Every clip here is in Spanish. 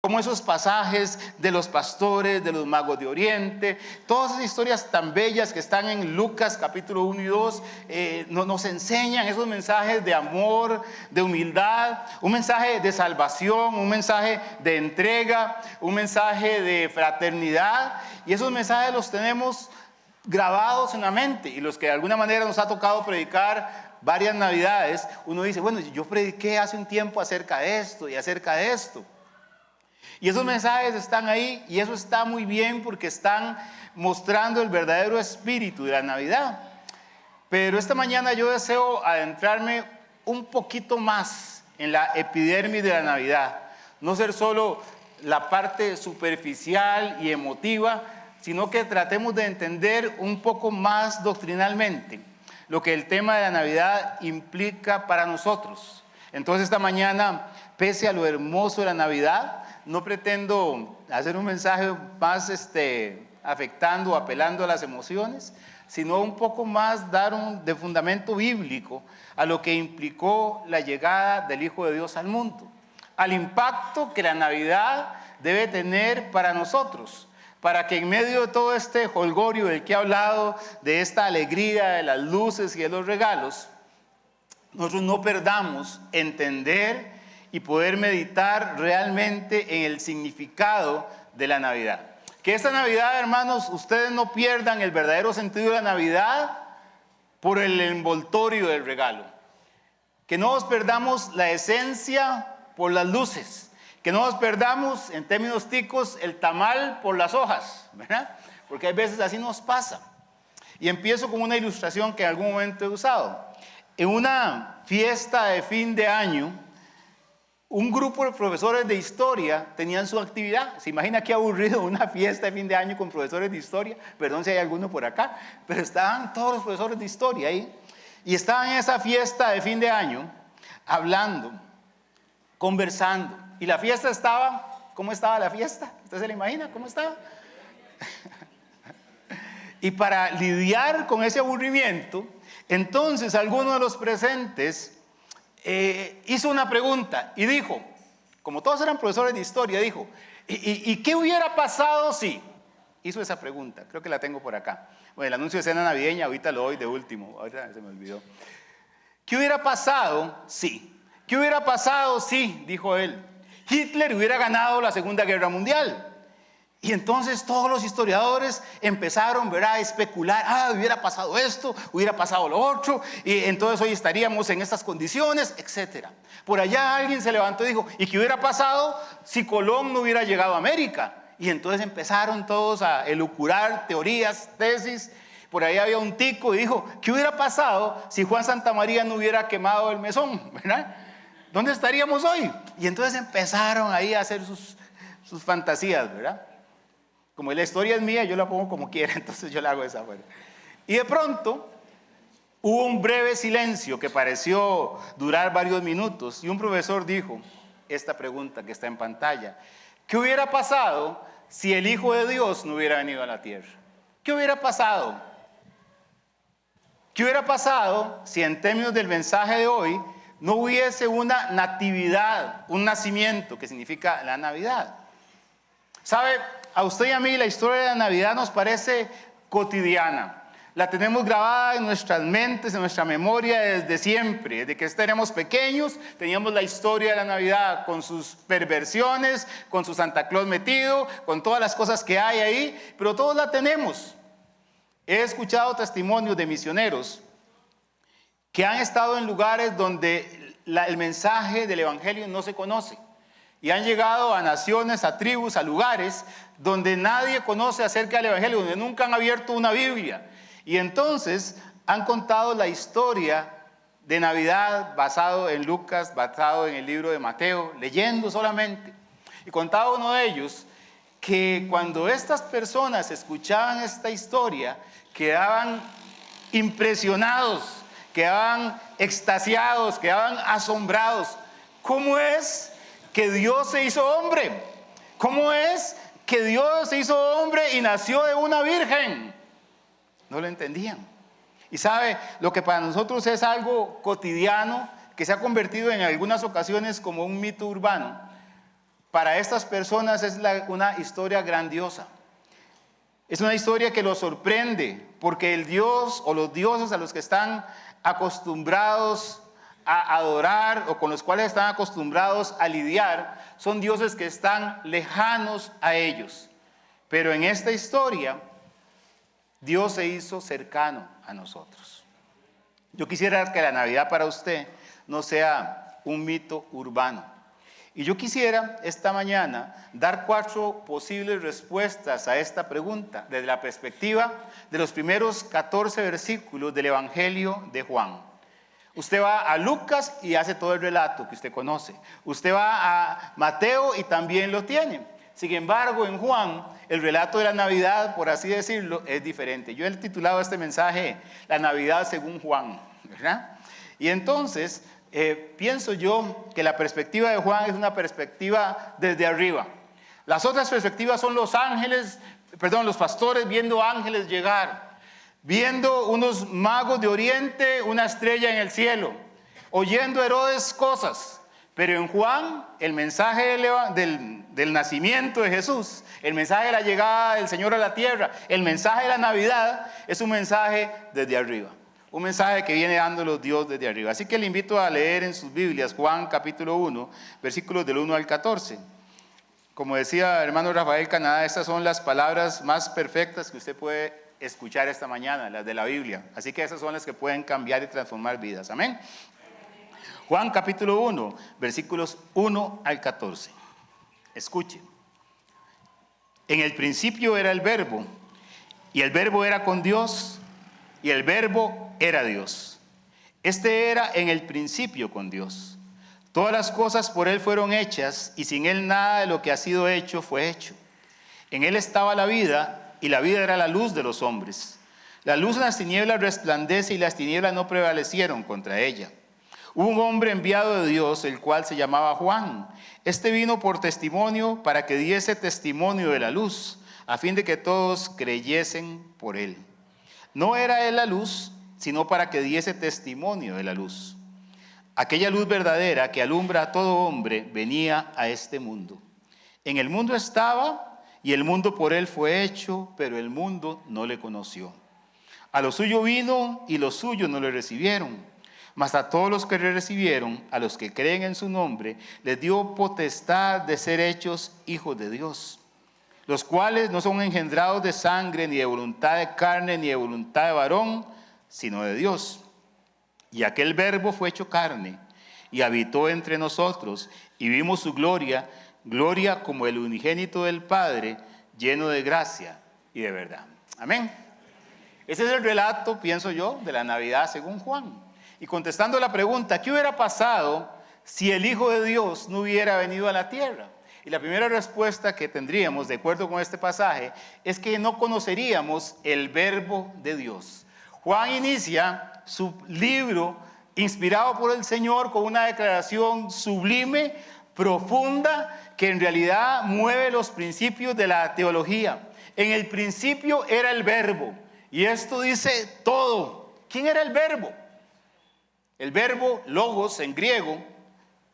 como esos pasajes de los pastores, de los magos de Oriente, todas esas historias tan bellas que están en Lucas capítulo 1 y 2, nos enseñan esos mensajes de amor, de humildad, un mensaje de salvación, un mensaje de entrega, un mensaje de fraternidad, y esos mensajes los tenemos grabados en la mente, y los que de alguna manera nos ha tocado predicar varias navidades, uno dice, bueno, yo prediqué hace un tiempo acerca de esto y acerca de esto. Y esos mensajes están ahí, y eso está muy bien porque están mostrando el verdadero espíritu de la Navidad. Pero esta mañana yo deseo adentrarme un poquito más en la epidermis de la Navidad. No ser solo la parte superficial y emotiva, sino que tratemos de entender un poco más doctrinalmente lo que el tema de la Navidad implica para nosotros. Entonces esta mañana, pese a lo hermoso de la Navidad, no pretendo hacer un mensaje más afectando o apelando a las emociones, sino un poco más dar de fundamento bíblico a lo que implicó la llegada del Hijo de Dios al mundo, al impacto que la Navidad debe tener para nosotros, para que en medio de todo este jolgorio del que he hablado, de esta alegría, de las luces y de los regalos, nosotros no perdamos entender y poder meditar realmente en el significado de la Navidad. Que esta Navidad, hermanos, ustedes no pierdan el verdadero sentido de la Navidad por el envoltorio del regalo. Que no nos perdamos la esencia por las luces. Que no nos perdamos, en términos ticos, el tamal por las hojas, ¿verdad? Porque hay veces así nos pasa. Y empiezo con una ilustración que en algún momento he usado. En una fiesta de fin de año, un grupo de profesores de historia tenían su actividad. ¿Se imagina qué aburrido una fiesta de fin de año con profesores de historia? Perdón si hay alguno por acá, pero estaban todos los profesores de historia ahí. Y estaban en esa fiesta de fin de año, hablando, conversando. Y la fiesta estaba, ¿cómo estaba la fiesta? ¿Usted se la imagina cómo estaba? Y para lidiar con ese aburrimiento, entonces alguno de los presentes hizo una pregunta y dijo, como todos eran profesores de historia, dijo, ¿y qué hubiera pasado si? Hizo esa pregunta, creo que la tengo por acá. Bueno, el anuncio de cena navideña, ahorita lo doy de último, ahorita se me olvidó. ¿Qué hubiera pasado si? ¿Qué hubiera pasado si? Dijo él, Hitler hubiera ganado la Segunda Guerra Mundial. Y entonces todos los historiadores empezaron, ¿verdad?, a especular, hubiera pasado esto, hubiera pasado lo otro, y entonces hoy estaríamos en estas condiciones, etc. Por allá alguien se levantó y dijo, ¿y qué hubiera pasado si Colón no hubiera llegado a América? Y entonces empezaron todos a elucubrar teorías, tesis. Por ahí había un tico y dijo, ¿qué hubiera pasado si Juan Santamaría no hubiera quemado el mesón? ¿Verdad? ¿Dónde estaríamos hoy? Y entonces empezaron ahí a hacer sus fantasías, ¿verdad? Como la historia es mía, yo la pongo como quiera, entonces yo la hago de esa manera. Y de pronto hubo un breve silencio que pareció durar varios minutos y un profesor dijo esta pregunta que está en pantalla: ¿qué hubiera pasado si el Hijo de Dios no hubiera venido a la tierra? ¿Qué hubiera pasado? ¿Qué hubiera pasado si en términos del mensaje de hoy no hubiese una natividad, un nacimiento, que significa la Navidad? ¿Sabe? A usted y a mí la historia de la Navidad nos parece cotidiana. La tenemos grabada en nuestras mentes, en nuestra memoria desde siempre. Desde que éramos pequeños teníamos la historia de la Navidad con sus perversiones, con su Santa Claus metido, con todas las cosas que hay ahí, pero todos la tenemos. He escuchado testimonios de misioneros que han estado en lugares donde el mensaje del Evangelio no se conoce. Y han llegado a naciones, a tribus, a lugares donde nadie conoce acerca del Evangelio, donde nunca han abierto una Biblia. Y entonces han contado la historia de Navidad basado en Lucas, basado en el libro de Mateo, leyendo solamente. Y contaba uno de ellos que cuando estas personas escuchaban esta historia, quedaban impresionados, quedaban extasiados, quedaban asombrados. ¿Cómo es que Dios se hizo hombre? ¿Cómo es que Dios se hizo hombre y nació de una virgen? No lo entendían. Y sabe, lo que para nosotros es algo cotidiano, que se ha convertido en algunas ocasiones como un mito urbano, para estas personas es una historia grandiosa. Es una historia que los sorprende, porque el Dios o los dioses a los que están acostumbrados a adorar o con los cuales están acostumbrados a lidiar, son dioses que están lejanos a ellos. Pero en esta historia, Dios se hizo cercano a nosotros. Yo quisiera que la Navidad para usted no sea un mito urbano. Y yo quisiera esta mañana dar 4 posibles respuestas a esta pregunta desde la perspectiva de los primeros 14 versículos del Evangelio de Juan. Usted va a Lucas y hace todo el relato que usted conoce. Usted va a Mateo y también lo tiene. Sin embargo, en Juan, el relato de la Navidad, por así decirlo, es diferente. Yo he titulado este mensaje La Navidad según Juan, ¿verdad? Y entonces pienso yo que la perspectiva de Juan es una perspectiva desde arriba. Las otras perspectivas son los pastores viendo ángeles llegar, viendo unos magos de oriente, una estrella en el cielo, oyendo Herodes cosas. Pero en Juan, el mensaje del nacimiento de Jesús, el mensaje de la llegada del Señor a la tierra, el mensaje de la Navidad, es un mensaje desde arriba. Un mensaje que viene dándolos Dios desde arriba. Así que le invito a leer en sus Biblias Juan capítulo 1, versículos del 1 al 14. Como decía el hermano Rafael Canadá, estas son las palabras más perfectas que usted puede escuchar esta mañana, las de la Biblia. Así que esas son las que pueden cambiar y transformar vidas. Amén. Juan capítulo 1, versículos 1 al 14. Escuchen. En el principio era el Verbo, y el Verbo era con Dios, y el Verbo era Dios. Este era en el principio con Dios. Todas las cosas por Él fueron hechas, y sin Él nada de lo que ha sido hecho fue hecho. En Él estaba la vida, y la vida era la luz de los hombres. La luz en las tinieblas resplandece, y las tinieblas no prevalecieron contra ella. Hubo un hombre enviado de Dios, el cual se llamaba Juan. Este vino por testimonio, para que diese testimonio de la luz, a fin de que todos creyesen por Él. No era Él la luz, sino para que diese testimonio de la luz. Aquella luz verdadera que alumbra a todo hombre venía a este mundo. En el mundo estaba, y el mundo por Él fue hecho, pero el mundo no le conoció. A lo suyo vino, y los suyos no le recibieron. Mas a todos los que le recibieron, a los que creen en su nombre, les dio potestad de ser hechos hijos de Dios, los cuales no son engendrados de sangre, ni de voluntad de carne, ni de voluntad de varón, sino de Dios. Y aquel Verbo fue hecho carne, y habitó entre nosotros, y vimos su gloria, gloria como el unigénito del Padre, lleno de gracia y de verdad. Amén. Ese es el relato, pienso yo, de la Navidad según Juan. Y contestando la pregunta, ¿qué hubiera pasado si el Hijo de Dios no hubiera venido a la tierra? Y la primera respuesta que tendríamos, de acuerdo con este pasaje, es que no conoceríamos el Verbo de Dios. Juan inicia su libro inspirado por el Señor con una declaración sublime, profunda, que en realidad mueve los principios de la teología. En el principio era el Verbo, y esto dice todo. ¿Quién era el Verbo? El verbo logos en griego,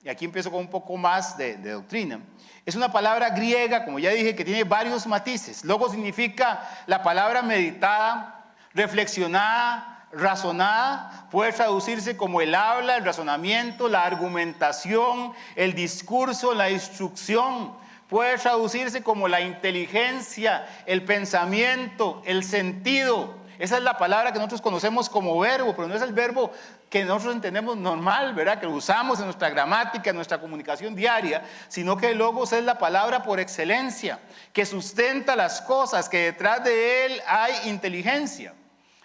y aquí empiezo con un poco más de doctrina, es una palabra griega, como ya dije, que tiene varios matices. Logos significa la palabra meditada, reflexionada, razonada. Puede traducirse como el habla, el razonamiento, la argumentación, el discurso, la instrucción. Puede traducirse como la inteligencia, el pensamiento, el sentido. Esa es la palabra que nosotros conocemos como verbo, pero no es el verbo que nosotros entendemos normal, ¿verdad? Que lo usamos en nuestra gramática, en nuestra comunicación diaria, sino que el logos es la palabra por excelencia, que sustenta las cosas, que detrás de él hay inteligencia.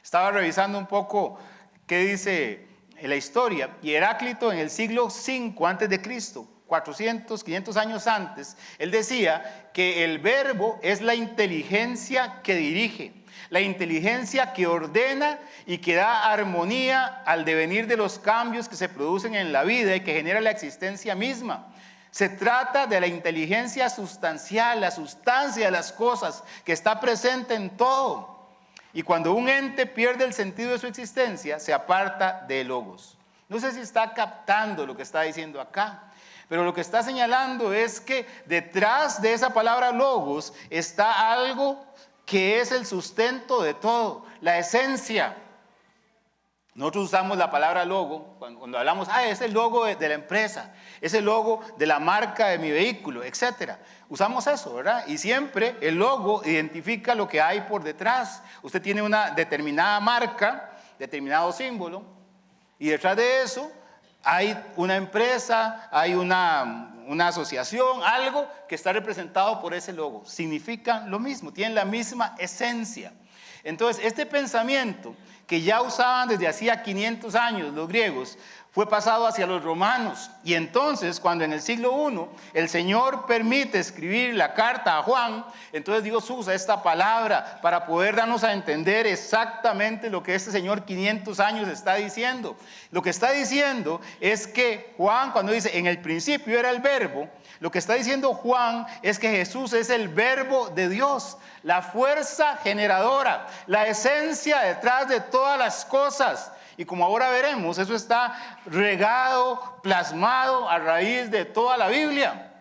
Estaba revisando un poco qué dice la historia, y Heráclito en el siglo V antes de Cristo, 400, 500 años antes, él decía que el verbo es la inteligencia que dirige, la inteligencia que ordena y que da armonía al devenir de los cambios que se producen en la vida y que genera la existencia misma. Se trata de la inteligencia sustancial, la sustancia de las cosas que está presente en todo. Y cuando un ente pierde el sentido de su existencia, se aparta de logos. No sé si está captando lo que está diciendo acá. Pero lo que está señalando es que detrás de esa palabra logos está algo que es el sustento de todo, la esencia. Nosotros usamos la palabra logo cuando hablamos, es el logo de la empresa, es el logo de la marca de mi vehículo, etc. Usamos eso, ¿verdad? Y siempre el logo identifica lo que hay por detrás. Usted tiene una determinada marca, determinado símbolo, y detrás de eso hay una empresa, hay una asociación, algo que está representado por ese logo. Significan lo mismo, tienen la misma esencia. Entonces, este pensamiento que ya usaban desde hacía 500 años los griegos, fue pasado hacia los romanos. Y entonces, cuando en el siglo I el Señor permite escribir la carta a Juan, entonces Dios usa esta palabra para poder darnos a entender exactamente lo que este Señor 500 años está diciendo. Lo que está diciendo es que Juan, cuando dice en el principio era el verbo, lo que está diciendo Juan es que Jesús es el verbo de Dios, la fuerza generadora, la esencia detrás de todas las cosas. Y como ahora veremos, eso está regado, plasmado a raíz de toda la Biblia.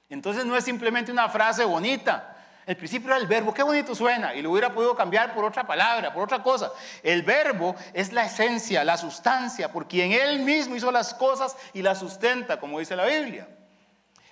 Entonces no es simplemente una frase bonita. El principio era el verbo, qué bonito suena, y lo hubiera podido cambiar por otra palabra, por otra cosa. El verbo es la esencia, la sustancia, por quien Él mismo hizo las cosas y las sustenta, como dice la Biblia.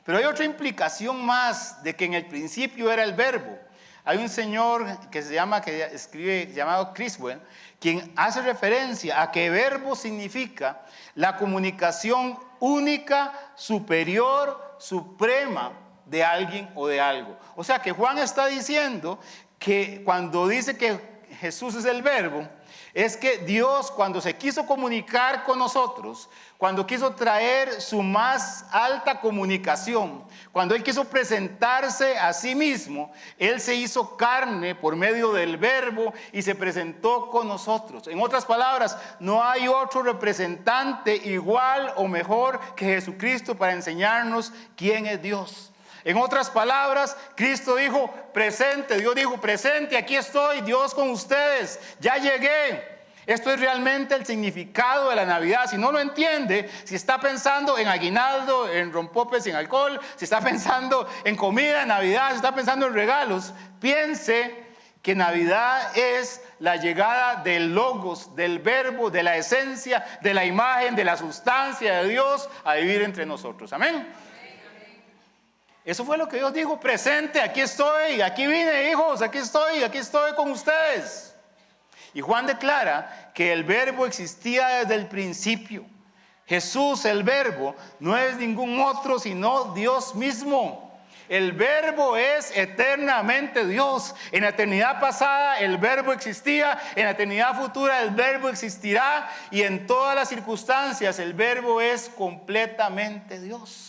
Pero hay otra implicación más de que en el principio era el verbo. Hay un señor que escribe llamado Criswell, quien hace referencia a que verbo significa la comunicación única, superior, suprema de alguien o de algo. O sea que Juan está diciendo que cuando dice que Jesús es el verbo, es que Dios, cuando se quiso comunicar con nosotros, cuando quiso traer su más alta comunicación, cuando Él quiso presentarse a sí mismo, Él se hizo carne por medio del verbo y se presentó con nosotros. En otras palabras, no hay otro representante igual o mejor que Jesucristo para enseñarnos quién es Dios. En otras palabras, Cristo dijo presente, Dios dijo presente, aquí estoy, Dios con ustedes, ya llegué. Esto es realmente el significado de la Navidad. Si no lo entiende, si está pensando en aguinaldo, en rompope sin alcohol, si está pensando en comida, en Navidad, si está pensando en regalos, piense que Navidad es la llegada del logos, del verbo, de la esencia, de la imagen, de la sustancia de Dios a vivir entre nosotros. Amén. Eso fue lo que Dios dijo, presente, aquí estoy, aquí vine, hijos, aquí estoy con ustedes. Y Juan declara que el verbo existía desde el principio. Jesús, el verbo, no es ningún otro sino Dios mismo. El verbo es eternamente Dios. En la eternidad pasada el verbo existía, en la eternidad futura el verbo existirá, y en todas las circunstancias el verbo es completamente Dios.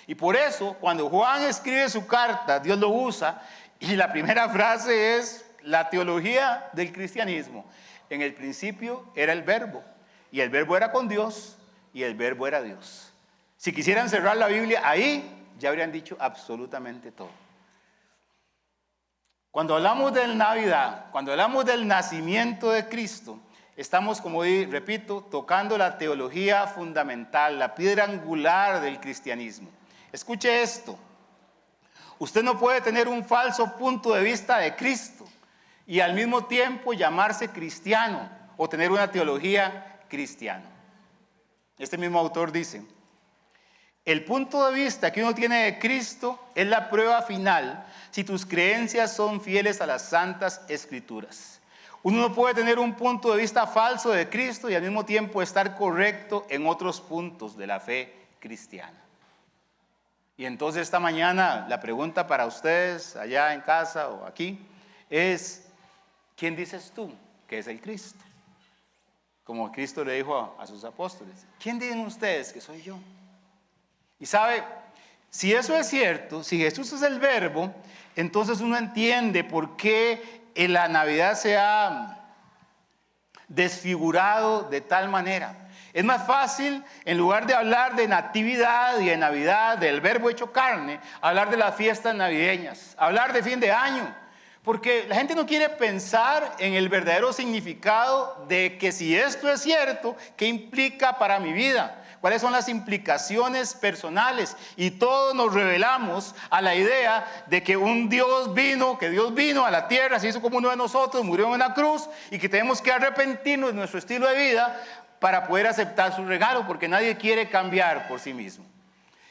Y por eso, cuando Juan escribe su carta, Dios lo usa, y la primera frase es la teología del cristianismo. En el principio era el verbo, y el verbo era con Dios, y el verbo era Dios. Si quisieran cerrar la Biblia ahí, ya habrían dicho absolutamente todo. Cuando hablamos de Navidad, cuando hablamos del nacimiento de Cristo, estamos, como repito, tocando la teología fundamental, la piedra angular del cristianismo. Escuche esto, usted no puede tener un falso punto de vista de Cristo y al mismo tiempo llamarse cristiano o tener una teología cristiana. Este mismo autor dice, el punto de vista que uno tiene de Cristo es la prueba final si tus creencias son fieles a las santas escrituras. Uno no puede tener un punto de vista falso de Cristo y al mismo tiempo estar correcto en otros puntos de la fe cristiana. Y entonces esta mañana la pregunta para ustedes allá en casa o aquí es, ¿quién dices tú que es el Cristo? Como Cristo le dijo a sus apóstoles, ¿quién dicen ustedes que soy yo? Y sabe, si eso es cierto, si Jesús es el verbo, entonces uno entiende por qué en la Navidad se ha desfigurado de tal manera. Es más fácil, en lugar de hablar de natividad y de Navidad, del verbo hecho carne, hablar de las fiestas navideñas, hablar de fin de año. Porque la gente no quiere pensar en el verdadero significado de que si esto es cierto, ¿qué implica para mi vida? cuáles son las implicaciones personales, y todos nos revelamos a la idea de que Dios vino a la tierra, se hizo como uno de nosotros, murió en una cruz, y que tenemos que arrepentirnos de nuestro estilo de vida para poder aceptar su regalo, porque nadie quiere cambiar por sí mismo.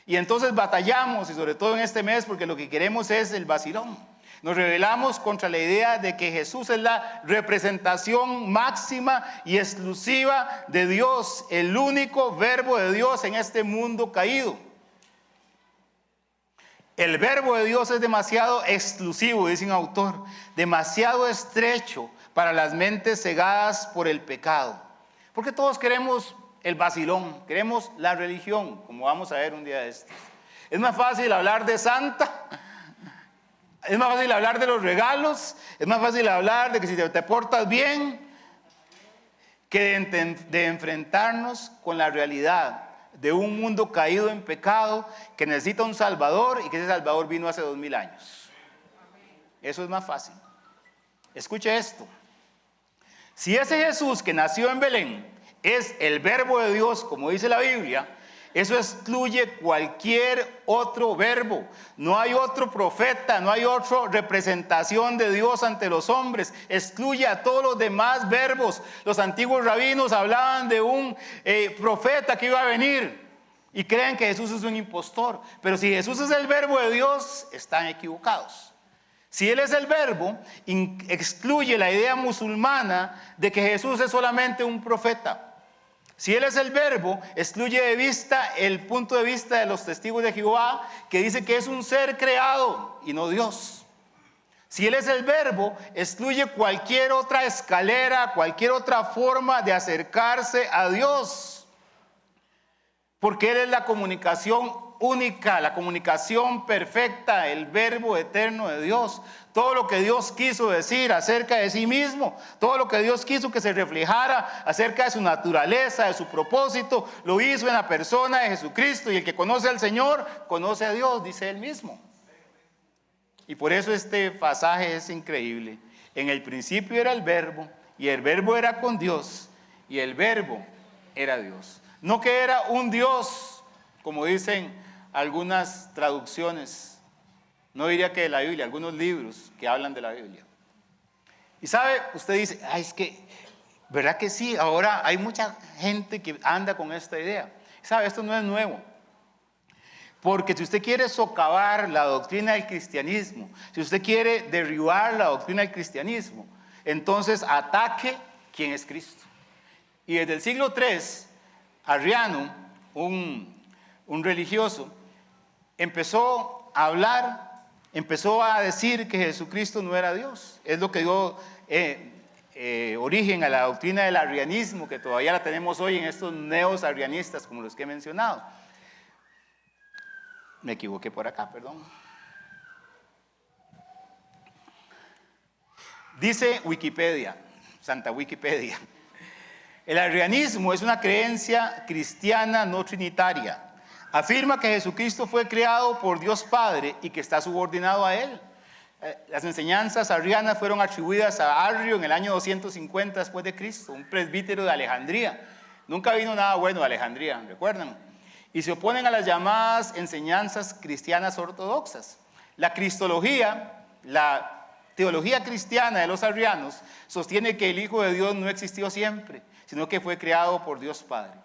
Y entonces batallamos, y sobre todo en este mes, porque lo que queremos es el vacilón. Nos rebelamos contra la idea de que Jesús es la representación máxima y exclusiva de Dios, el único verbo de Dios en este mundo caído. El verbo de Dios es demasiado exclusivo, dice un autor, demasiado estrecho para las mentes cegadas por el pecado. Porque todos queremos el vacilón, queremos la religión, como vamos a ver un día de estos. Es más fácil hablar de Santa, es más fácil hablar de los regalos, es más fácil hablar de que si te portas bien, que de enfrentarnos con la realidad de un mundo caído en pecado, que necesita un Salvador, y que ese Salvador vino hace 2000 años. Eso es más fácil. Escuche esto. Si ese Jesús que nació en Belén es el verbo de Dios, como dice la Biblia, eso excluye cualquier otro verbo. No hay otro profeta, no hay otra representación de Dios ante los hombres. Excluye a todos los demás verbos. Los antiguos rabinos hablaban de un profeta que iba a venir, y creen que Jesús es un impostor. Pero si Jesús es el verbo de Dios, están equivocados. Si Él es el verbo, excluye la idea musulmana de que Jesús es solamente un profeta. Si Él es el verbo, excluye de vista el punto de vista de los testigos de Jehová, que dice que es un ser creado y no Dios. Si Él es el verbo, excluye cualquier otra escalera, cualquier otra forma de acercarse a Dios. Porque Él es la comunicación única, la comunicación perfecta, el verbo eterno de Dios. Todo lo que Dios quiso decir acerca de sí mismo, todo lo que Dios quiso que se reflejara acerca de su naturaleza, de su propósito, lo hizo en la persona de Jesucristo. Y el que conoce al Señor, conoce a Dios, dice Él mismo. Y por eso este pasaje es increíble. En el principio era el verbo, y el verbo era con Dios, y el verbo era Dios. No que era un Dios, como dicen algunas traducciones. No diría que de la Biblia, algunos libros que hablan de la Biblia. Y sabe, usted dice, es que, ¿verdad que sí? Ahora hay mucha gente que anda con esta idea. ¿Sabe? Esto no es nuevo. Porque si usted quiere socavar la doctrina del cristianismo, si usted quiere derribar la doctrina del cristianismo, entonces ataque quién es Cristo. Y desde el siglo III, Arriano, un religioso, empezó a hablar, empezó a decir que Jesucristo no era Dios. Es lo que dio origen a la doctrina del arrianismo, que todavía la tenemos hoy en estos neos arrianistas, como los que he mencionado. Me equivoqué por acá, perdón. Dice Wikipedia, Santa Wikipedia: el arrianismo es una creencia cristiana no trinitaria. Afirma que Jesucristo fue creado por Dios Padre y que está subordinado a Él. Las enseñanzas arrianas fueron atribuidas a Arrio en el año 250 después de Cristo, un presbítero de Alejandría. Nunca vino nada bueno de Alejandría, ¿recuerdan? Y se oponen a las llamadas enseñanzas cristianas ortodoxas. La cristología, la teología cristiana de los arrianos, sostiene que el Hijo de Dios no existió siempre, sino que fue creado por Dios Padre.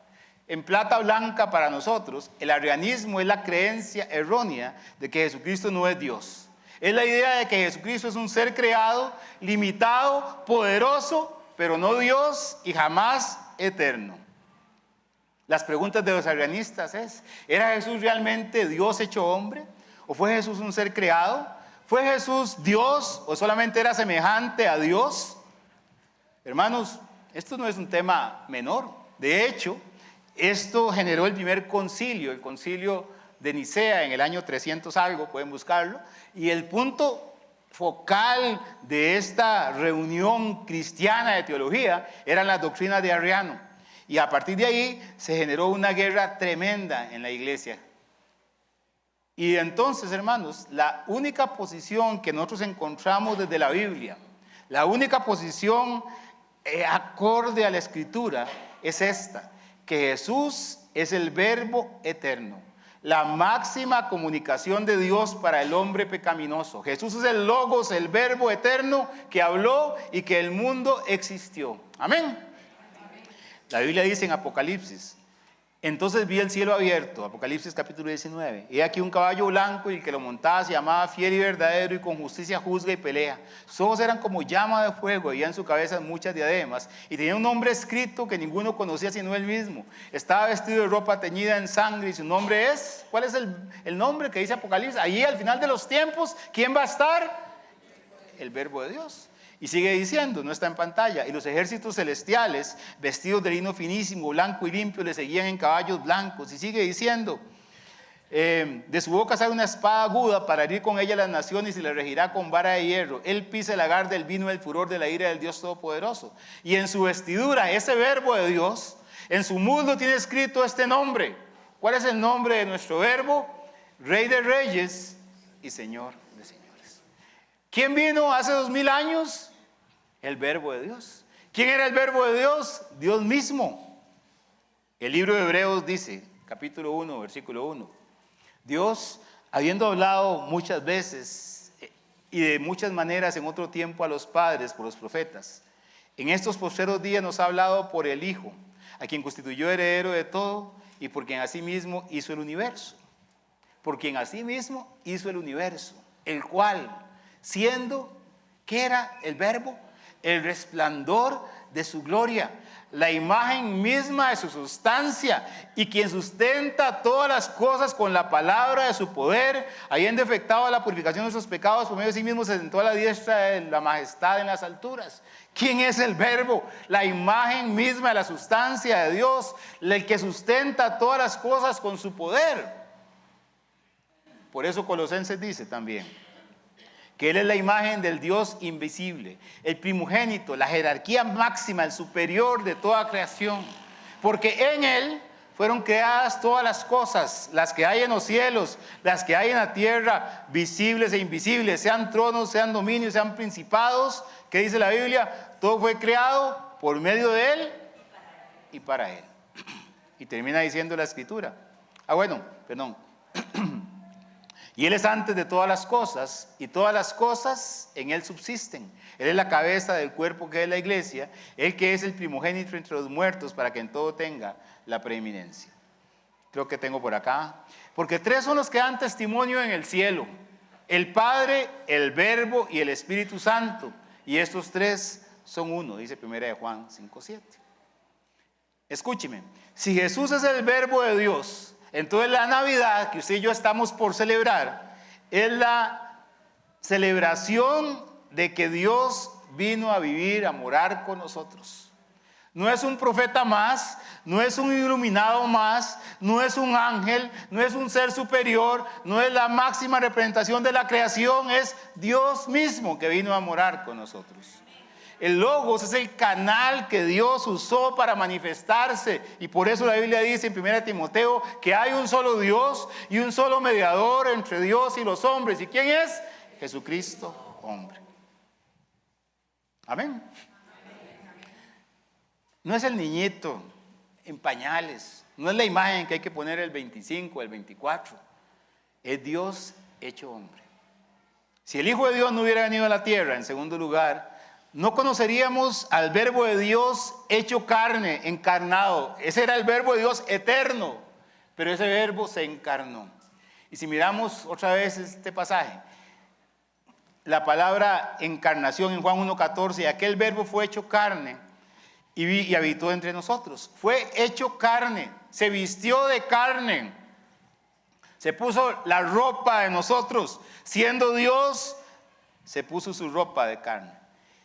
En plata blanca para nosotros, el arrianismo es la creencia errónea de que Jesucristo no es Dios. Es la idea de que Jesucristo es un ser creado, limitado, poderoso, pero no Dios y jamás eterno. Las preguntas de los arrianistas es: ¿era Jesús realmente Dios hecho hombre? ¿O fue Jesús un ser creado? ¿Fue Jesús Dios o solamente era semejante a Dios? Hermanos, esto no es un tema menor. De hecho, esto generó el primer concilio, el concilio de Nicea en el año 300 algo, pueden buscarlo. Y el punto focal de esta reunión cristiana de teología eran las doctrinas de Arriano. Y a partir de ahí se generó una guerra tremenda en la iglesia. Y entonces, hermanos, la única posición que nosotros encontramos desde la Biblia, la única posición acorde a la Escritura es esta: que Jesús es el verbo eterno, la máxima comunicación de Dios para el hombre pecaminoso. Jesús es el Logos, el verbo eterno que habló y que el mundo existió. Amén. La Biblia dice en Apocalipsis: entonces vi el cielo abierto, Apocalipsis capítulo 19. He aquí un caballo blanco, y el que lo montaba se llamaba Fiel y Verdadero, y con justicia juzga y pelea. Sus ojos eran como llama de fuego, y había en su cabeza muchas diademas, y tenía un nombre escrito que ninguno conocía sino él mismo. Estaba vestido de ropa teñida en sangre, y su nombre es, ¿cuál es el nombre que dice Apocalipsis? Allí al final de los tiempos, ¿quién va a estar? El verbo de Dios. Y sigue diciendo, no está en pantalla: y los ejércitos celestiales, vestidos de lino finísimo, blanco y limpio, le seguían en caballos blancos. Y sigue diciendo, de su boca sale una espada aguda para herir con ella a las naciones, y le regirá con vara de hierro. Él pisa el lagar del vino del furor de la ira del Dios Todopoderoso. Y en su vestidura, ese verbo de Dios, en su muslo tiene escrito este nombre. ¿Cuál es el nombre de nuestro verbo? Rey de Reyes y Señor de Señores. ¿Quién vino hace 2000 años? El verbo de Dios. ¿Quién era el verbo de Dios? Dios mismo. El libro de Hebreos dice, capítulo 1, versículo 1: Dios, habiendo hablado muchas veces y de muchas maneras en otro tiempo a los padres por los profetas, en estos postreros días nos ha hablado por el Hijo, a quien constituyó heredero de todo, y por quien asimismo hizo el universo. Por quien asimismo hizo el universo, el cual, siendo, ¿qué era el verbo? El resplandor de su gloria, la imagen misma de su sustancia, y quien sustenta todas las cosas con la palabra de su poder, habiendo efectuado la purificación de sus pecados, por medio de sí mismo se sentó a la diestra de la majestad en las alturas. ¿Quién es el verbo? La imagen misma de la sustancia de Dios, el que sustenta todas las cosas con su poder. Por eso Colosenses dice también que Él es la imagen del Dios invisible, el primogénito, la jerarquía máxima, el superior de toda creación. Porque en Él fueron creadas todas las cosas, las que hay en los cielos, las que hay en la tierra, visibles e invisibles, sean tronos, sean dominios, sean principados. ¿Qué dice la Biblia? Todo fue creado por medio de Él y para Él. Y termina diciendo la Escritura. Y Él es antes de todas las cosas, y todas las cosas en Él subsisten. Él es la cabeza del cuerpo que es la iglesia, Él que es el primogénito entre los muertos, para que en todo tenga la preeminencia. Creo que tengo por acá. Porque tres son los que dan testimonio en el cielo: el Padre, el Verbo y el Espíritu Santo. Y estos tres son uno, dice 1 Juan 5:7. Escúcheme, si Jesús es el Verbo de Dios, entonces la Navidad que usted y yo estamos por celebrar es la celebración de que Dios vino a vivir, a morar con nosotros. No es un profeta más, no es un iluminado más, no es un ángel, no es un ser superior, no es la máxima representación de la creación, es Dios mismo que vino a morar con nosotros. El Logos es el canal que Dios usó para manifestarse, y por eso la Biblia dice en 1 Timoteo que hay un solo Dios y un solo mediador entre Dios y los hombres. ¿Y quién es? Jesucristo, hombre. Amén. No es el niñito en pañales, no es la imagen que hay que poner el 25, el 24. Es Dios hecho hombre. Si el Hijo de Dios no hubiera venido a la tierra, en segundo lugar, no conoceríamos al verbo de Dios hecho carne, encarnado. Ese era el verbo de Dios eterno, pero ese verbo se encarnó. Y si miramos otra vez este pasaje, la palabra encarnación en Juan 1:14, aquel verbo fue hecho carne y habitó entre nosotros. Fue hecho carne, se vistió de carne, se puso la ropa de nosotros. Siendo Dios, se puso su ropa de carne.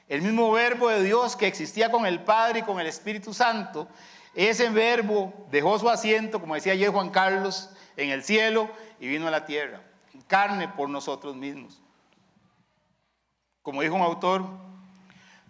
El mismo verbo de Dios que existía con el Padre y con el Espíritu Santo, ese verbo dejó su asiento, como decía ayer Juan Carlos, en el cielo y vino a la tierra, en carne por nosotros mismos. Como dijo un autor,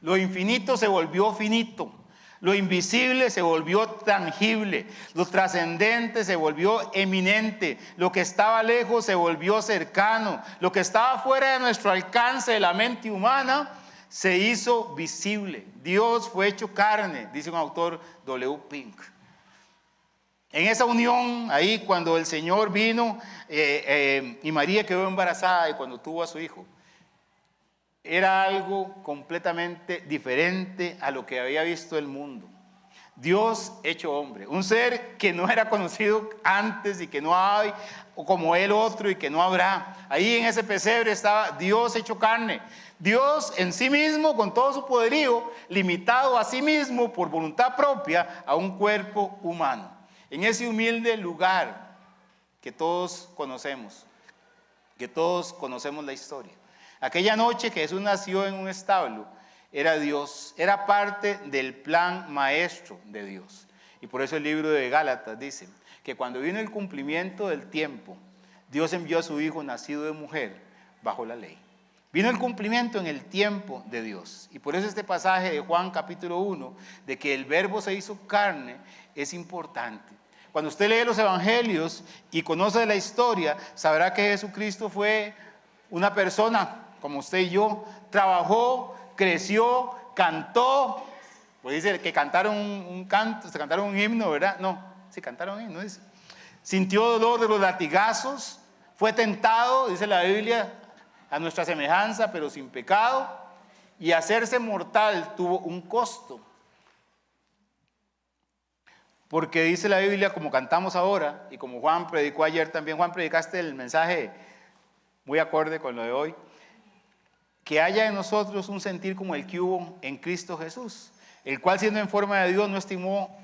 lo infinito se volvió finito, lo invisible se volvió tangible, lo trascendente se volvió eminente, lo que estaba lejos se volvió cercano, lo que estaba fuera de nuestro alcance de la mente humana se hizo visible. Dios fue hecho carne, dice un autor, W. Pink. En esa unión, ahí cuando el Señor vino y María quedó embarazada y cuando tuvo a su hijo, era algo completamente diferente a lo que había visto el mundo. Dios hecho hombre, un ser que no era conocido antes y que no hay como él otro y que no habrá. Ahí en ese pesebre estaba Dios hecho carne. Dios en sí mismo, con todo su poderío, limitado a sí mismo por voluntad propia a un cuerpo humano. En ese humilde lugar que todos conocemos la historia. Aquella noche que Jesús nació en un establo, era Dios, era parte del plan maestro de Dios. Y por eso el libro de Gálatas dice que cuando vino el cumplimiento del tiempo, Dios envió a su Hijo nacido de mujer bajo la ley. Vino el cumplimiento en el tiempo de Dios. Y por eso este pasaje de Juan capítulo 1, de que el verbo se hizo carne, es importante. Cuando usted lee los evangelios y conoce la historia, sabrá que Jesucristo fue una persona como usted y yo, trabajó, creció, cantó. Pues dice que cantaron un canto, se cantaron un himno, ¿verdad? No, sí cantaron un himno, dice. Sintió dolor de los latigazos, fue tentado, dice la Biblia, a nuestra semejanza, pero sin pecado, y hacerse mortal tuvo un costo. Porque dice la Biblia, como cantamos ahora, y como Juan predicó ayer también, Juan, predicaste el mensaje muy acorde con lo de hoy, que haya en nosotros un sentir como el que hubo en Cristo Jesús, el cual siendo en forma de Dios no estimó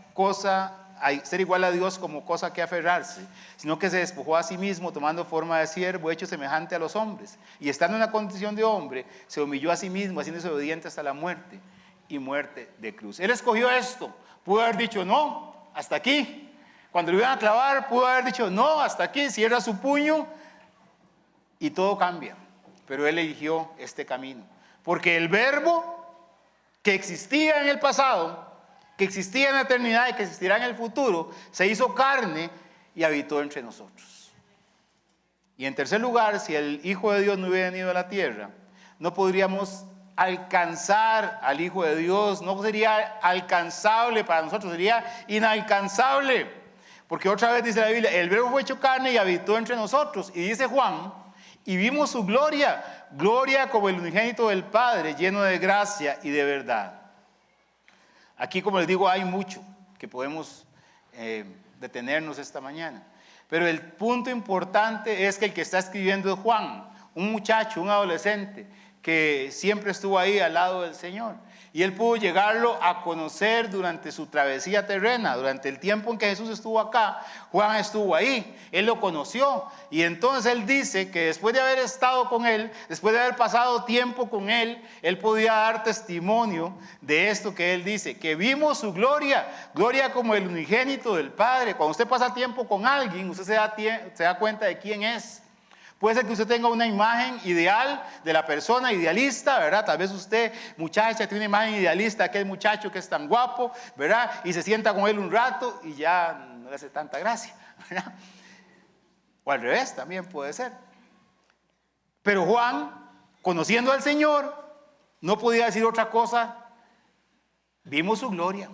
ser igual a Dios como cosa que aferrarse, sino que se despojó a sí mismo tomando forma de siervo, hecho semejante a los hombres, y estando en la condición de hombre, se humilló a sí mismo, haciéndose obediente hasta la muerte, y muerte de cruz. Él escogió esto, pudo haber dicho no, hasta aquí. Cuando lo iban a clavar, pudo haber dicho no, hasta aquí, cierra su puño, y todo cambia. Pero él eligió este camino, porque el verbo que existía en el pasado, que existía en la eternidad y que existirá en el futuro, se hizo carne y habitó entre nosotros. Y en tercer lugar, si el Hijo de Dios no hubiera venido a la tierra, no podríamos alcanzar al Hijo de Dios, no sería alcanzable para nosotros, sería inalcanzable. Porque otra vez dice la Biblia, el verbo fue hecho carne y habitó entre nosotros. Y dice Juan, y vimos su gloria, gloria como el unigénito del Padre, lleno de gracia y de verdad. Aquí, como les digo, hay mucho que podemos detenernos esta mañana. Pero el punto importante es que el que está escribiendo es Juan, un muchacho, un adolescente, que siempre estuvo ahí al lado del Señor. Y él pudo llegarlo a conocer durante su travesía terrena, durante el tiempo en que Jesús estuvo acá. Juan estuvo ahí, él lo conoció. Y entonces él dice que después de haber estado con él, después de haber pasado tiempo con él, él podía dar testimonio de esto que él dice, que vimos su gloria, gloria como el unigénito del Padre. Cuando usted pasa tiempo con alguien, usted se da cuenta de quién es. Puede ser que usted tenga una imagen ideal de la persona, idealista, ¿verdad? Tal vez usted, muchacha, tiene una imagen idealista de aquel muchacho que es tan guapo, ¿verdad? Y se sienta con él un rato y ya no le hace tanta gracia, ¿verdad? O al revés, también puede ser. Pero Juan, conociendo al Señor, no podía decir otra cosa. Vimos su gloria.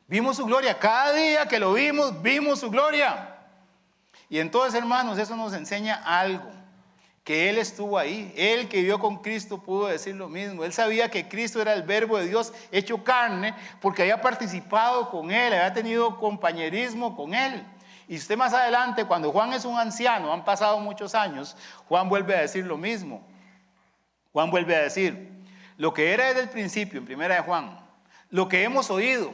Vimos su gloria. Cada día que lo vimos su gloria. Y entonces, hermanos, eso nos enseña algo, que Él estuvo ahí. Él que vivió con Cristo pudo decir lo mismo. Él sabía que Cristo era el verbo de Dios hecho carne, porque había participado con Él, había tenido compañerismo con Él. Y usted más adelante, cuando Juan es un anciano, han pasado muchos años, Juan vuelve a decir lo mismo. Juan vuelve a decir, lo que era desde el principio, en primera de Juan, lo que hemos oído,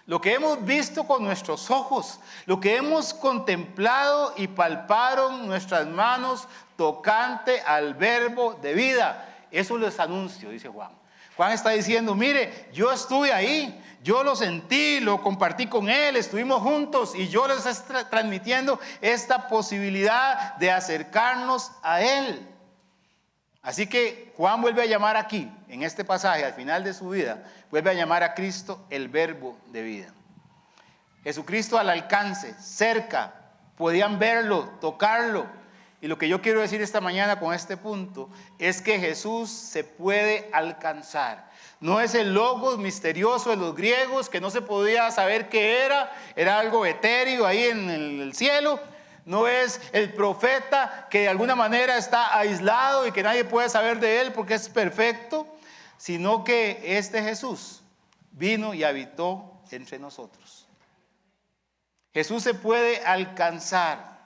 lo que hemos visto con nuestros ojos, lo que hemos contemplado y palparon nuestras manos tocante al verbo de vida. Eso les anuncio, dice Juan. Juan está diciendo, mire, yo estuve ahí, yo lo sentí, lo compartí con él, estuvimos juntos y yo les estoy transmitiendo esta posibilidad de acercarnos a él. Así que Juan vuelve a llamar aquí, en este pasaje, al final de su vida, vuelve a llamar a Cristo el verbo de vida. Jesucristo al alcance, cerca, podían verlo, tocarlo. Y lo que yo quiero decir esta mañana con este punto es que Jesús se puede alcanzar. No es el logos misterioso de los griegos que no se podía saber qué era algo etéreo ahí en el cielo. No es el profeta que de alguna manera está aislado y que nadie puede saber de él porque es perfecto, sino que este Jesús vino y habitó entre nosotros. Jesús se puede alcanzar.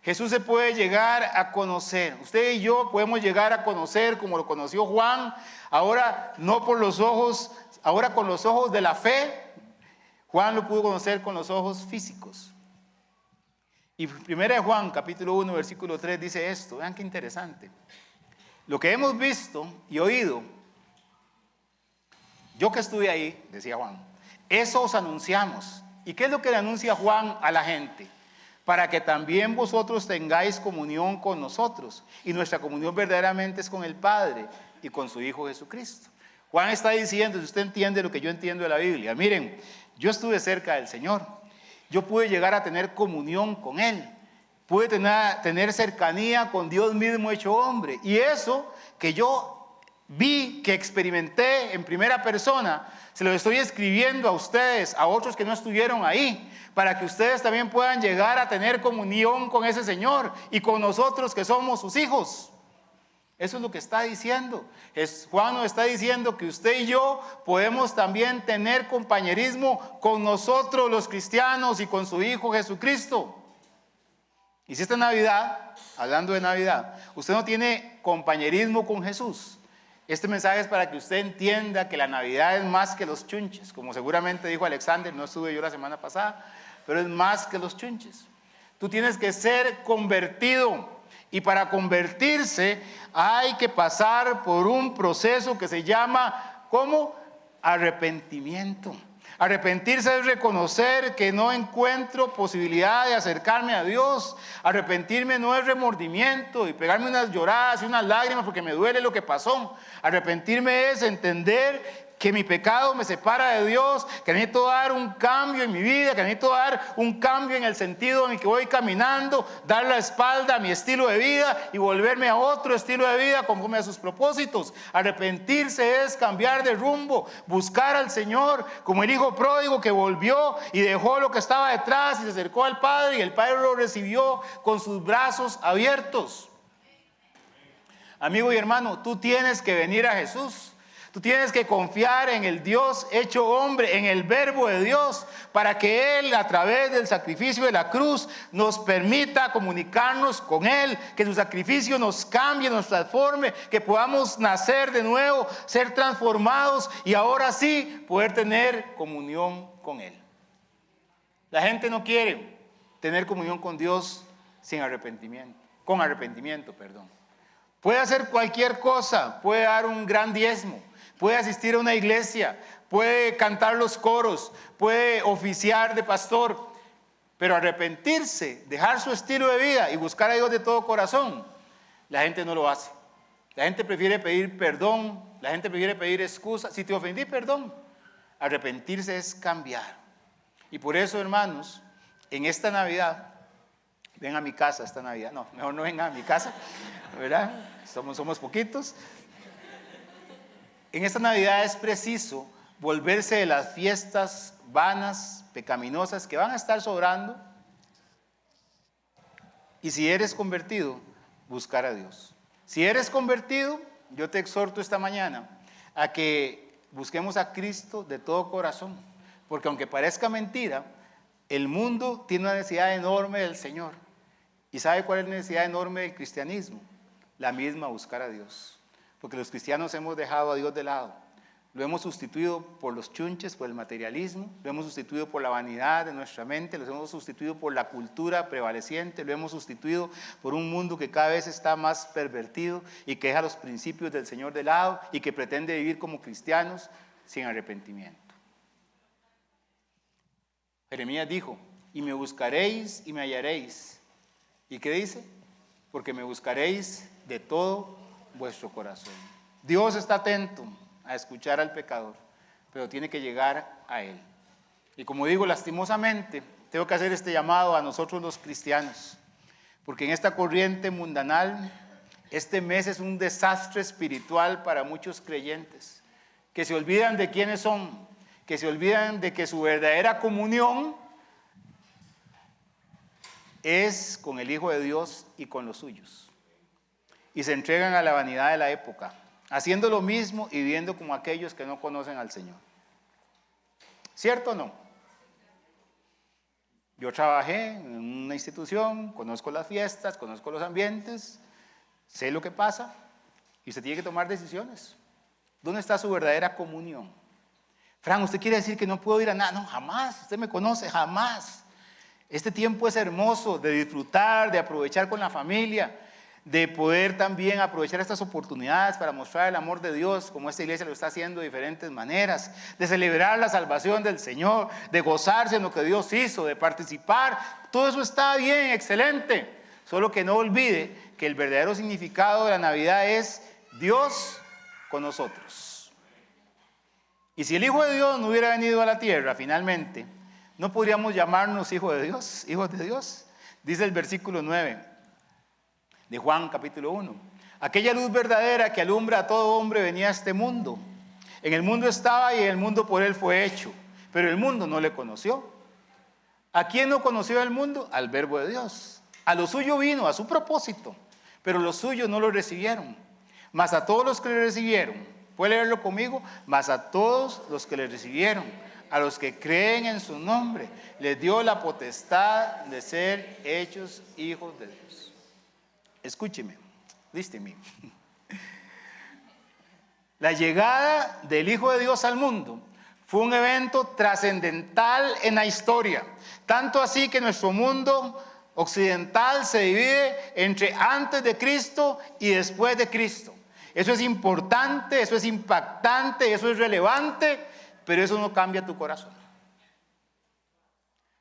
Jesús se puede llegar a conocer. Usted y yo podemos llegar a conocer como lo conoció Juan, ahora no por los ojos, ahora con los ojos de la fe. Juan lo pudo conocer con los ojos físicos. Y 1 Juan capítulo 1 versículo 3 dice esto, vean qué interesante. Lo que hemos visto y oído, yo que estuve ahí, decía Juan, eso os anunciamos. ¿Y qué es lo que le anuncia Juan a la gente? Para que también vosotros tengáis comunión con nosotros. Y nuestra comunión verdaderamente es con el Padre y con su Hijo Jesucristo. Juan está diciendo, si usted entiende lo que yo entiendo de la Biblia, miren, yo estuve cerca del Señor. Yo pude llegar a tener comunión con Él. Pude tener cercanía con Dios mismo hecho hombre. Y eso que yo vi, que experimenté en primera persona, se lo estoy escribiendo a ustedes, a otros que no estuvieron ahí, para que ustedes también puedan llegar a tener comunión con ese Señor y con nosotros que somos sus hijos. Eso es lo que está diciendo. Juan nos está diciendo que usted y yo podemos también tener compañerismo con nosotros los cristianos y con su Hijo Jesucristo. Y si esta Navidad, hablando de Navidad, usted no tiene compañerismo con Jesús, este mensaje es para que usted entienda que la Navidad es más que los chunches, como seguramente dijo Alexander, no estuve yo la semana pasada, pero es más que los chunches. Tú tienes que ser convertido, y para convertirse hay que pasar por un proceso que se llama, ¿cómo? Arrepentimiento. Arrepentirse es reconocer que no encuentro posibilidad de acercarme a Dios. Arrepentirme no es remordimiento y pegarme unas lloradas y unas lágrimas porque me duele lo que pasó. Arrepentirme es entender que mi pecado me separa de Dios, que necesito dar un cambio en mi vida, que necesito dar un cambio en el sentido en el que voy caminando, dar la espalda a mi estilo de vida y volverme a otro estilo de vida conforme a sus propósitos. Arrepentirse es cambiar de rumbo, buscar al Señor como el hijo pródigo que volvió y dejó lo que estaba detrás y se acercó al Padre y el Padre lo recibió con sus brazos abiertos. Amigo y hermano, tú tienes que venir a Jesús. Tú tienes que confiar en el Dios hecho hombre, en el verbo de Dios, para que Él, a través del sacrificio de la cruz, nos permita comunicarnos con Él, que su sacrificio nos cambie, nos transforme, que podamos nacer de nuevo, ser transformados y ahora sí poder tener comunión con Él. La gente no quiere tener comunión con Dios sin arrepentimiento, con arrepentimiento, perdón. Puede hacer cualquier cosa, puede dar un gran diezmo, puede asistir a una iglesia, puede cantar los coros, puede oficiar de pastor, pero arrepentirse, dejar su estilo de vida y buscar a Dios de todo corazón, la gente no lo hace. La gente prefiere pedir perdón, la gente prefiere pedir excusas. Si te ofendí, perdón. Arrepentirse es cambiar. Y por eso, hermanos, en esta Navidad, ven a mi casa esta Navidad. No, mejor no vengan a mi casa, ¿verdad? Somos poquitos. En esta Navidad es preciso volverse de las fiestas vanas, pecaminosas que van a estar sobrando. Y si eres convertido, buscar a Dios. Si eres convertido, yo te exhorto esta mañana a que busquemos a Cristo de todo corazón. Porque aunque parezca mentira, el mundo tiene una necesidad enorme del Señor. ¿Y sabe cuál es la necesidad enorme del cristianismo? La misma, buscar a Dios. Porque los cristianos hemos dejado a Dios de lado. Lo hemos sustituido por los chunches, por el materialismo, lo hemos sustituido por la vanidad de nuestra mente, lo hemos sustituido por la cultura prevaleciente, lo hemos sustituido por un mundo que cada vez está más pervertido y que deja los principios del Señor de lado y que pretende vivir como cristianos sin arrepentimiento. Jeremías dijo, y me buscaréis y me hallaréis. ¿Y qué dice? Porque me buscaréis de todo vuestro corazón. Dios está atento a escuchar al pecador, pero tiene que llegar a Él. Y como digo, lastimosamente, tengo que hacer este llamado a nosotros los cristianos. Porque en esta corriente mundanal, este mes es un desastre espiritual para muchos creyentes, que se olvidan de quiénes son, que se olvidan de que su verdadera comunión es con el Hijo de Dios y con los suyos. Y se entregan a la vanidad de la época, haciendo lo mismo y viviendo como aquellos que no conocen al Señor. ¿Cierto o no? Yo trabajé en una institución, conozco las fiestas, conozco los ambientes, sé lo que pasa y usted tiene que tomar decisiones. ¿Dónde está su verdadera comunión? Fran, ¿usted quiere decir que no puedo ir a nada? No, jamás, usted me conoce, jamás. Este tiempo es hermoso de disfrutar, de aprovechar con la familia, de poder también aprovechar estas oportunidades para mostrar el amor de Dios, como esta iglesia lo está haciendo de diferentes maneras, de celebrar la salvación del Señor, de gozarse en lo que Dios hizo, de participar. Todo eso está bien, excelente. Solo que no olvide que el verdadero significado de la Navidad es Dios con nosotros. Y si el Hijo de Dios no hubiera venido a la tierra finalmente, no podríamos llamarnos hijos de Dios. Dice el versículo 9 de Juan capítulo 1. Aquella luz verdadera que alumbra a todo hombre venía a este mundo. En el mundo estaba y el mundo por él fue hecho, pero el mundo no le conoció. ¿A quién no conoció el mundo? Al Verbo de Dios. A lo suyo vino, a su propósito, pero los suyos no lo recibieron. Mas a todos los que le recibieron, ¿puede leerlo conmigo? Mas a todos los que le recibieron, a los que creen en su nombre, les dio la potestad de ser hechos hijos de Dios. Escúcheme, lísteme. La llegada del Hijo de Dios al mundo fue un evento trascendental en la historia. Tanto así que nuestro mundo occidental se divide entre antes de Cristo y después de Cristo. Eso es importante, eso es impactante, eso es relevante, pero eso no cambia tu corazón.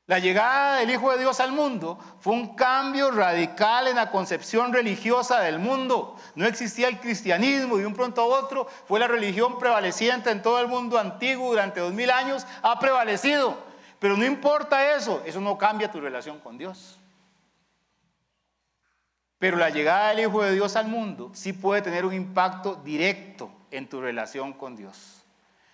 La llegada del Hijo de Dios al mundo fue un cambio radical en la concepción religiosa del mundo. No existía el cristianismo y de un pronto a otro fue la religión prevaleciente en todo el mundo antiguo durante 2000 años, ha prevalecido. Pero no importa eso no cambia tu relación con Dios. Pero la llegada del Hijo de Dios al mundo sí puede tener un impacto directo en tu relación con Dios.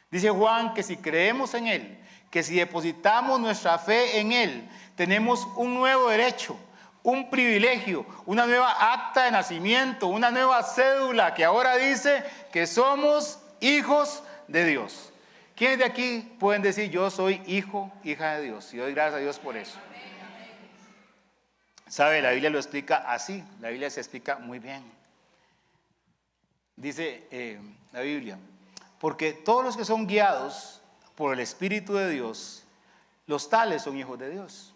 Dice Juan que si creemos en Él, que si depositamos nuestra fe en Él, tenemos un nuevo derecho, un privilegio, una nueva acta de nacimiento, una nueva cédula que ahora dice que somos hijos de Dios. ¿Quiénes de aquí pueden decir yo soy hijo, hija de Dios? Y doy gracias a Dios por eso. ¿Sabe? La Biblia lo explica así, la Biblia se explica muy bien. Dice la Biblia, porque todos los que son guiados por el Espíritu de Dios, los tales son hijos de Dios.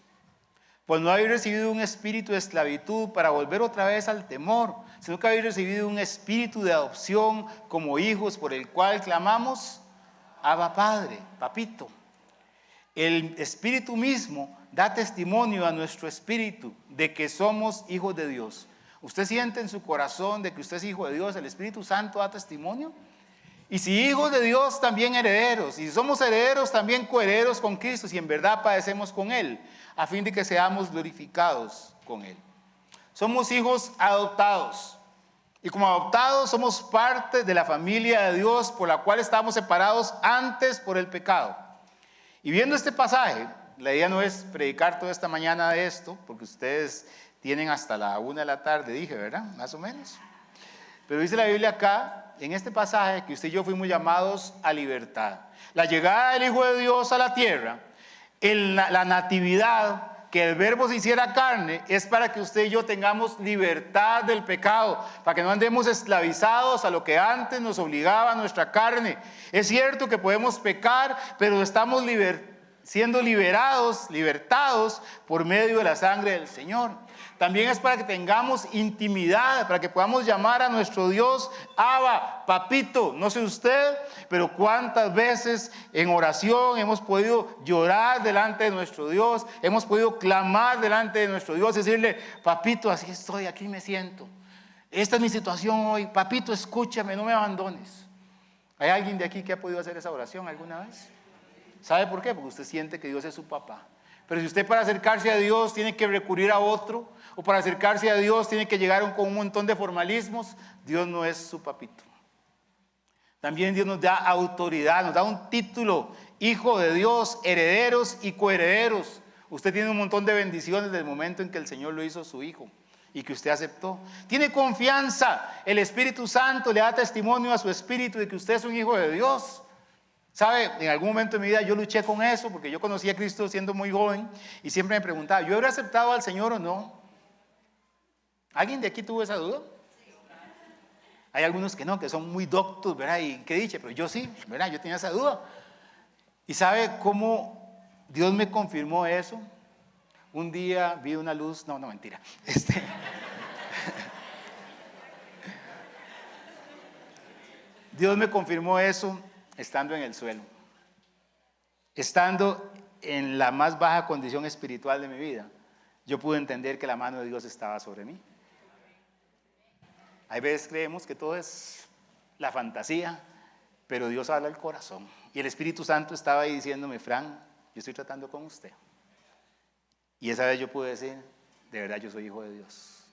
Pues no habéis recibido un espíritu de esclavitud para volver otra vez al temor, sino que habéis recibido un espíritu de adopción como hijos por el cual clamamos, Abba Padre, Papito. El Espíritu mismo da testimonio a nuestro espíritu de que somos hijos de Dios. ¿Usted siente en su corazón de que usted es hijo de Dios? ¿El Espíritu Santo da testimonio? Y si hijos de Dios, también herederos. Y si somos herederos, también coherederos con Cristo, si en verdad padecemos con Él, a fin de que seamos glorificados con Él. Somos hijos adoptados. Y como adoptados somos parte de la familia de Dios, por la cual estábamos separados antes por el pecado. Y viendo este pasaje, la idea no es predicar toda esta mañana de esto, porque ustedes tienen hasta la 1 de la tarde, dije, ¿verdad? Más o menos. Pero dice la Biblia acá, en este pasaje, que usted y yo fuimos llamados a libertad. La llegada del Hijo de Dios a la tierra, la natividad, que el Verbo se hiciera carne, es para que usted y yo tengamos libertad del pecado, para que no andemos esclavizados a lo que antes nos obligaba nuestra carne. Es cierto que podemos pecar, pero estamos siendo libertados por medio de la sangre del Señor. También es para que tengamos intimidad, para que podamos llamar a nuestro Dios Abba, Papito. No sé usted, pero cuántas veces en oración hemos podido llorar delante de nuestro Dios, hemos podido clamar delante de nuestro Dios, decirle, Papito, así estoy, aquí me siento. Esta es mi situación hoy, Papito, escúchame, no me abandones. ¿Hay alguien de aquí que ha podido hacer esa oración alguna vez? ¿Sabe por qué? Porque usted siente que Dios es su papá. Pero si usted para acercarse a Dios tiene que recurrir a otro, o para acercarse a Dios tiene que llegar con un montón de formalismos, Dios no es su papito. También Dios nos da autoridad, nos da un título, hijo de Dios, herederos y coherederos. Usted tiene un montón de bendiciones desde el momento en que el Señor lo hizo su hijo y que usted aceptó. Tiene confianza, el Espíritu Santo le da testimonio a su espíritu de que usted es un hijo de Dios. ¿Sabe? En algún momento de mi vida yo luché con eso porque yo conocí a Cristo siendo muy joven y siempre me preguntaba, ¿yo habré aceptado al Señor o no? ¿Alguien de aquí tuvo esa duda? Hay algunos que no, que son muy doctos, ¿verdad? Y qué dicha, pero yo sí, ¿verdad? Yo tenía esa duda. ¿Y sabe cómo Dios me confirmó eso? Un día vi una luz, no, mentira. Dios me confirmó eso estando en el suelo, estando en la más baja condición espiritual de mi vida. Yo pude entender que la mano de Dios estaba sobre mí. Hay veces creemos que todo es la fantasía, pero Dios habla al corazón. Y el Espíritu Santo estaba ahí diciéndome, Fran, yo estoy tratando con usted. Y esa vez yo pude decir, de verdad yo soy hijo de Dios.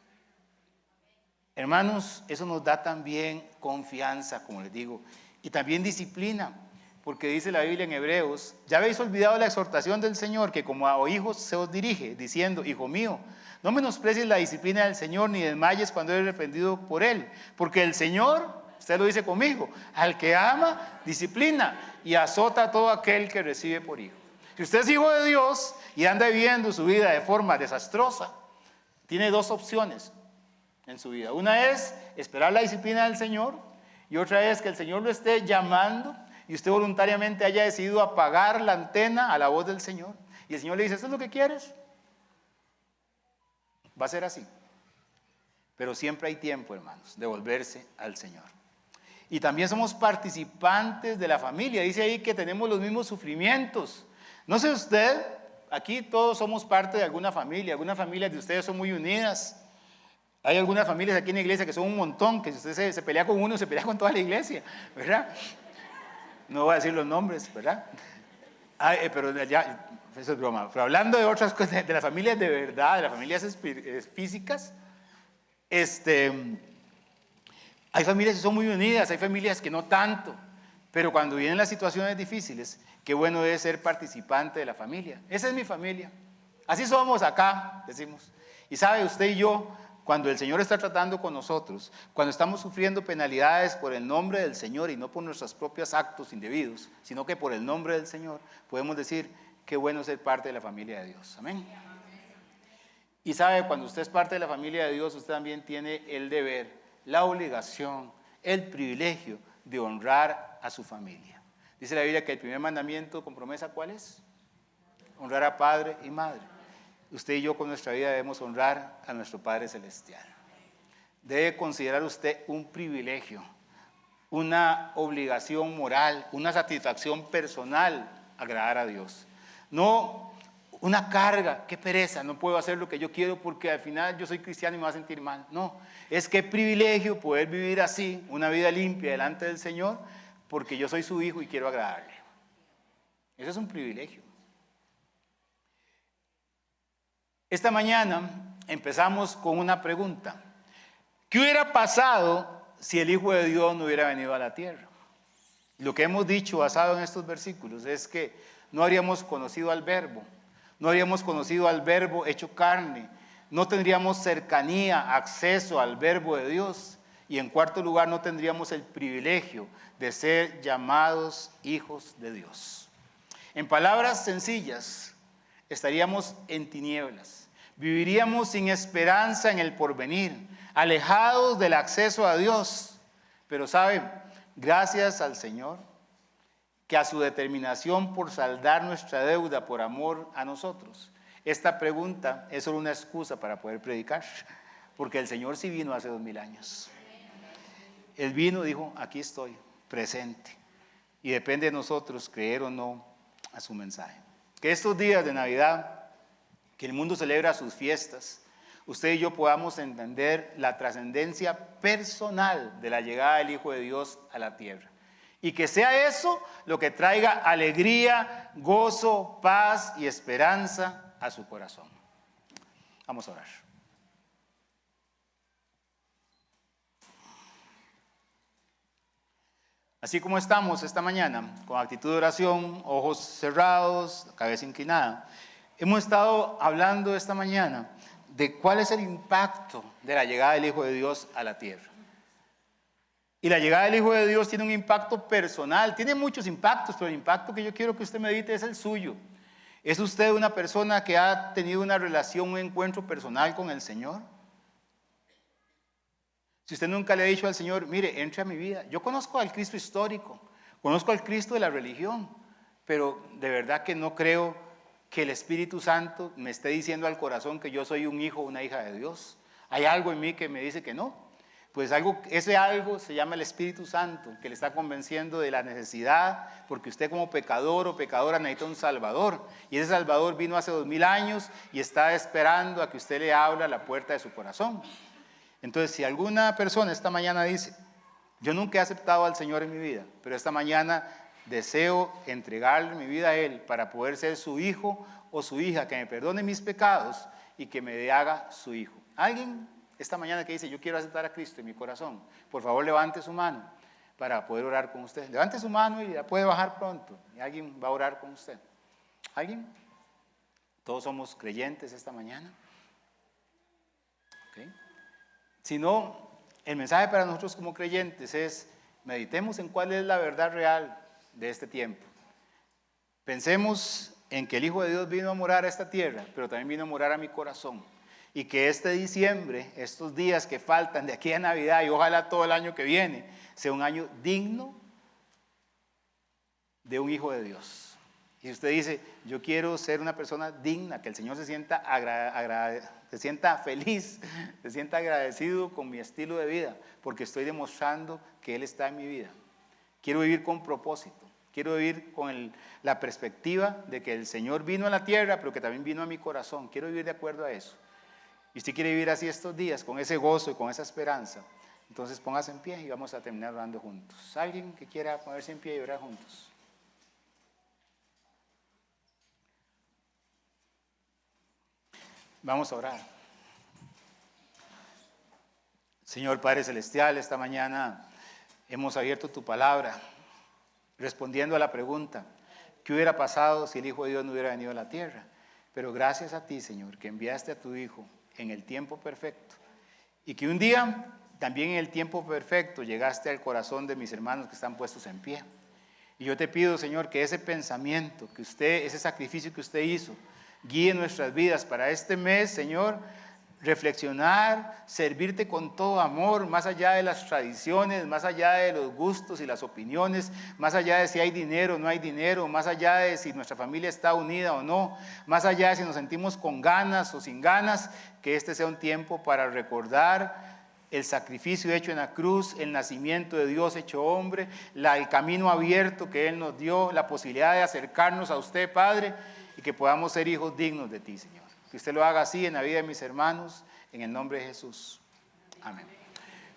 Hermanos, eso nos da también confianza, como les digo, y también disciplina, porque dice la Biblia en Hebreos, ya habéis olvidado la exhortación del Señor, que como a hijos se os dirige, diciendo, hijo mío, no menosprecies la disciplina del Señor, ni desmayes cuando eres reprendido por Él, porque el Señor, usted lo dice conmigo, al que ama, disciplina, y azota a todo aquel que recibe por hijo. Si usted es hijo de Dios y anda viviendo su vida de forma desastrosa, tiene dos opciones en su vida. Una es esperar la disciplina del Señor y otra es que el Señor lo esté llamando y usted voluntariamente haya decidido apagar la antena a la voz del Señor. Y el Señor le dice, ¿esto es lo que quieres? Va a ser así. Pero siempre hay tiempo, hermanos, de volverse al Señor. Y también somos participantes de la familia. Dice ahí que tenemos los mismos sufrimientos. No sé usted, aquí todos somos parte de algunas familias de ustedes son muy unidas. Hay algunas familias aquí en la iglesia que son un montón, que si usted se pelea con uno, se pelea con toda la iglesia, ¿verdad? No voy a decir los nombres, ¿verdad? Pero ya, eso es broma. Pero hablando de otras cosas, de las familias de verdad, de las familias físicas, hay familias que son muy unidas, hay familias que no tanto, pero cuando vienen las situaciones difíciles, qué bueno es ser participante de la familia. Esa es mi familia. Así somos acá, decimos. Y sabe, usted y yo, cuando el Señor está tratando con nosotros, cuando estamos sufriendo penalidades por el nombre del Señor y no por nuestros propios actos indebidos, sino que por el nombre del Señor, podemos decir, qué bueno ser parte de la familia de Dios. Amén. Y sabe, cuando usted es parte de la familia de Dios, usted también tiene el deber, la obligación, el privilegio de honrar a su familia. Dice la Biblia que el primer mandamiento con promesa, ¿cuál es? Honrar a padre y madre. Usted y yo con nuestra vida debemos honrar a nuestro Padre Celestial. Debe considerar usted un privilegio, una obligación moral, una satisfacción personal agradar a Dios. No una carga, qué pereza, no puedo hacer lo que yo quiero porque al final yo soy cristiano y me voy a sentir mal. No, es qué privilegio poder vivir así, una vida limpia delante del Señor, porque yo soy su hijo y quiero agradarle. Eso es un privilegio. Esta mañana empezamos con una pregunta. ¿Qué hubiera pasado si el Hijo de Dios no hubiera venido a la tierra? Lo que hemos dicho basado en estos versículos es que no habríamos conocido al Verbo, no habríamos conocido al Verbo hecho carne, no tendríamos cercanía, acceso al Verbo de Dios y en cuarto lugar no tendríamos el privilegio de ser llamados hijos de Dios. En palabras sencillas, estaríamos en tinieblas. Viviríamos sin esperanza en el porvenir, alejados del acceso a Dios. Pero ¿saben? Gracias al Señor, que a su determinación por saldar nuestra deuda por amor a nosotros, esta pregunta es solo una excusa para poder predicar, porque el Señor sí vino hace 2000 años. Él vino, dijo, aquí estoy, presente. Y depende de nosotros creer o no a su mensaje. Que estos días de Navidad, que el mundo celebra sus fiestas, usted y yo podamos entender la trascendencia personal de la llegada del Hijo de Dios a la tierra. Y que sea eso lo que traiga alegría, gozo, paz y esperanza a su corazón. Vamos a orar. Así como estamos esta mañana, con actitud de oración, ojos cerrados, cabeza inclinada, hemos estado hablando esta mañana de cuál es el impacto de la llegada del Hijo de Dios a la tierra. Y la llegada del Hijo de Dios tiene un impacto personal, tiene muchos impactos, pero el impacto que yo quiero que usted medite es el suyo. ¿Es usted una persona que ha tenido una relación, un encuentro personal con el Señor? Si usted nunca le ha dicho al Señor, mire, entre a mi vida. Yo conozco al Cristo histórico, conozco al Cristo de la religión, pero de verdad que no creo que el Espíritu Santo me esté diciendo al corazón que yo soy un hijo o una hija de Dios. Hay algo en mí que me dice que no. Pues ese algo se llama el Espíritu Santo, que le está convenciendo de la necesidad, porque usted como pecador o pecadora necesita un Salvador. Y ese Salvador vino hace 2000 años y está esperando a que usted le abra la puerta de su corazón. Entonces, si alguna persona esta mañana dice, yo nunca he aceptado al Señor en mi vida, pero esta mañana deseo entregarle mi vida a Él para poder ser su hijo o su hija, que me perdone mis pecados y que me haga su hijo. ¿Alguien esta mañana que dice, yo quiero aceptar a Cristo en mi corazón? Por favor, levante su mano para poder orar con usted. Levante su mano y la puede bajar pronto. Y alguien va a orar con usted. ¿Alguien? Todos somos creyentes esta mañana. ¿Okay? Si no, el mensaje para nosotros como creyentes es, meditemos en cuál es la verdad real de este tiempo. Pensemos en que el Hijo de Dios vino a morar a esta tierra, pero también vino a morar a mi corazón. Y que este diciembre, estos días que faltan de aquí a Navidad y ojalá todo el año que viene, sea un año digno de un Hijo de Dios. Y si usted dice, yo quiero ser una persona digna, que el Señor se sienta feliz, se sienta agradecido con mi estilo de vida, porque estoy demostrando que Él está en mi vida. Quiero vivir con propósito, quiero vivir con la perspectiva de que el Señor vino a la tierra, pero que también vino a mi corazón. Quiero vivir de acuerdo a eso. Y usted quiere vivir así estos días, con ese gozo y con esa esperanza, entonces póngase en pie y vamos a terminar orando juntos. ¿Alguien que quiera ponerse en pie y orar juntos? Vamos a orar. Señor Padre Celestial, esta mañana hemos abierto tu palabra, respondiendo a la pregunta, ¿qué hubiera pasado si el Hijo de Dios no hubiera venido a la tierra? Pero gracias a ti, Señor, que enviaste a tu Hijo en el tiempo perfecto, y que un día, también en el tiempo perfecto, llegaste al corazón de mis hermanos que están puestos en pie. Y yo te pido, Señor, que ese pensamiento, ese sacrificio que usted hizo, guíe nuestras vidas para este mes, Señor, reflexionar, servirte con todo amor, más allá de las tradiciones, más allá de los gustos y las opiniones, más allá de si hay dinero o no hay dinero, más allá de si nuestra familia está unida o no, más allá de si nos sentimos con ganas o sin ganas, que este sea un tiempo para recordar el sacrificio hecho en la cruz, el nacimiento de Dios hecho hombre, el camino abierto que Él nos dio, la posibilidad de acercarnos a usted, Padre, y que podamos ser hijos dignos de ti, Señor. Que usted lo haga así en la vida de mis hermanos, en el nombre de Jesús. Amén.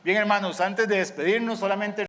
Bien, hermanos, antes de despedirnos, solamente